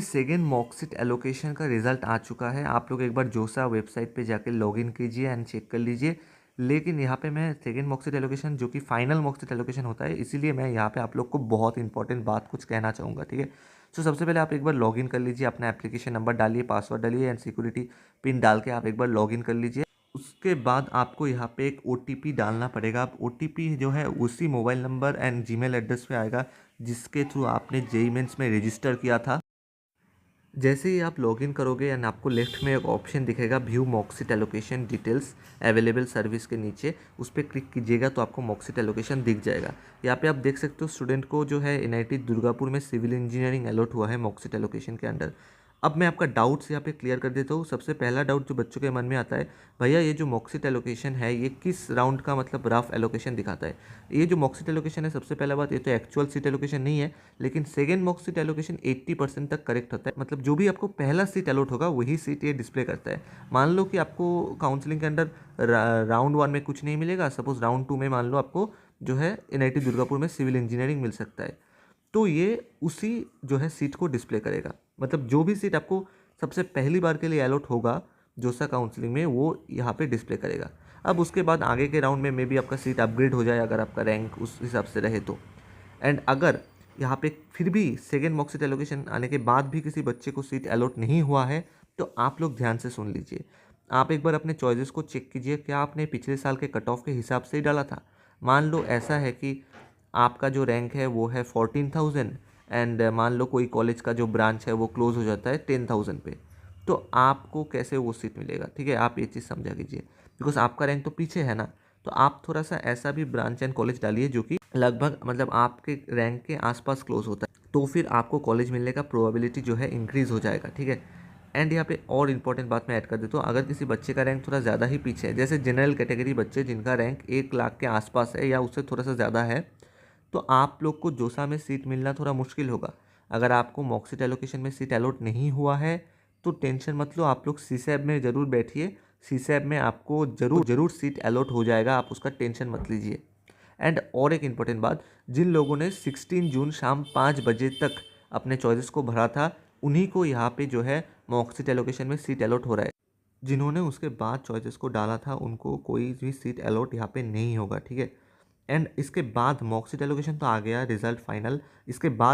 देखिए second मॉकसीट allocation का result आ चुका है। आप लोग एक बार जोसा वेबसाइट पे जाके लॉगिन कीजिए एंड चेक कर लीजिए। लेकिन यहाँ पे मैं सेकेंड मॉकसीट एलोकेशन जो कि फाइनल मॉकसीट एलोकेशन होता है, इसीलिए मैं यहाँ पे आप लोग को बहुत इंपॉर्टेंट बात कुछ कहना चाहूँगा, ठीक है। सो सबसे पहले आप एक बार लॉगिन कर लीजिए, अपना एप्लीकेशन नंबर डालिए, पासवर्ड डालिए एंड सिक्योरिटी पिन डाल के आप एक बार लॉगिन कर लीजिए। उसके बाद आपको यहाँ पे एक ओटीपी डालना पड़ेगा। आप ओटीपी जो है उसी mobile number and Gmail address पे आएगा जिसके थ्रू आपने जेईई मेंस में रजिस्टर किया था। जैसे ही आप लॉगिन करोगे एंड आपको लेफ्ट में एक ऑप्शन दिखेगा view mock seat allocation details available service के नीचे, उस पर क्लिक कीजिएगा तो आपको मॉकसीट एलोकेशन दिख जाएगा। यहाँ पे आप देख सकते हो स्टूडेंट को जो है एनआईटी दुर्गापुर में सिविल इंजीनियरिंग अलॉट हुआ है मॉकसीट एलोकेशन के अंडर। अब मैं आपका डाउट्स यहाँ पे क्लियर कर देता हूँ। सबसे पहला डाउट जो बच्चों के मन में आता है, भैया ये जो मॉकसीट एलोकेशन है ये किस राउंड का मतलब रफ एलोकेशन दिखाता है। ये जो मॉकसीट एलोकेशन है, सबसे पहला बात, ये तो एक्चुअल सीट एलोकेशन नहीं है, लेकिन सेकेंड मॉक सीट एलोकेशन 80% तक करेक्ट होता है। मतलब जो भी आपको पहला सीट अलॉट होगा वही सीट ये डिस्प्ले करता है। मान लो कि आपको काउंसलिंग के अंदर राउंड 1 में कुछ नहीं मिलेगा, सपोज राउंड 2 में मान लो आपको जो है एनआईटी दुर्गापुर में सिविल इंजीनियरिंग मिल सकता है, तो ये उसी जो है सीट को डिस्प्ले करेगा। मतलब जो भी सीट आपको सबसे पहली बार के लिए अलॉट होगा जोसा काउंसलिंग में, वो यहाँ पे डिस्प्ले करेगा। अब उसके बाद आगे के राउंड में मे बी आपका सीट अपग्रेड हो जाए अगर आपका रैंक उस हिसाब से रहे तो। एंड अगर यहाँ पे फिर भी सेकेंड मॉक सीट एलोकेशन आने के बाद भी किसी बच्चे को सीट अलॉट नहीं हुआ है, तो आप लोग ध्यान से सुन लीजिए। आप एक बार अपने चॉइसेस को चेक कीजिए, क्या आपने पिछले साल के कट ऑफ के हिसाब से ही डाला था। मान लो ऐसा है कि आपका जो रैंक है वो है 14,000 एंड मान लो कोई कॉलेज का जो ब्रांच है वो क्लोज हो जाता है 10,000 पे, तो आपको कैसे वो सीट मिलेगा, ठीक है। आप ये चीज़ समझा कीजिए, बिकॉज आपका रैंक तो पीछे है ना। तो आप थोड़ा सा ऐसा भी ब्रांच एंड कॉलेज डालिए जो कि लगभग मतलब आपके रैंक के आसपास क्लोज होता है, तो फिर आपको कॉलेज मिलने का प्रोबेबिलिटी जो है इंक्रीज़ हो जाएगा, ठीक है। एंड यहाँ पे और इम्पॉर्टेंट बात मैं ऐड कर देता हूँ, अगर किसी बच्चे का रैंक थोड़ा ज़्यादा ही पीछे है, जैसे जनरल कैटेगरी बच्चे जिनका रैंक 1 लाख के आसपास है या उससे थोड़ा सा ज़्यादा है, तो आप लोग को जोसा में सीट मिलना थोड़ा मुश्किल होगा। अगर आपको मॉकसीट एलोकेशन में सीट अलॉट नहीं हुआ है तो टेंशन मत लो, आप लोग सीसैब में ज़रूर बैठिए। सीसैब में आपको ज़रूर सीट अलॉट हो जाएगा, आप उसका टेंशन मत लीजिए। एंड और एक इम्पॉर्टेंट बात, जिन लोगों ने 16 जून शाम 5 बजे तक अपने चॉइसेस को भरा था, उन्हीं को यहाँ पे जो है मॉकसीट एलोकेशन में सीट अलॉट हो रहा है। जिन्होंने उसके बाद चॉइसेस को डाला था उनको कोई भी सीट अलॉट यहाँ पे नहीं होगा, ठीक है। एंड इसके बाद मॉकसीट एलोकेशन तो आ गया रिजल्ट फाइनल, इसके बाद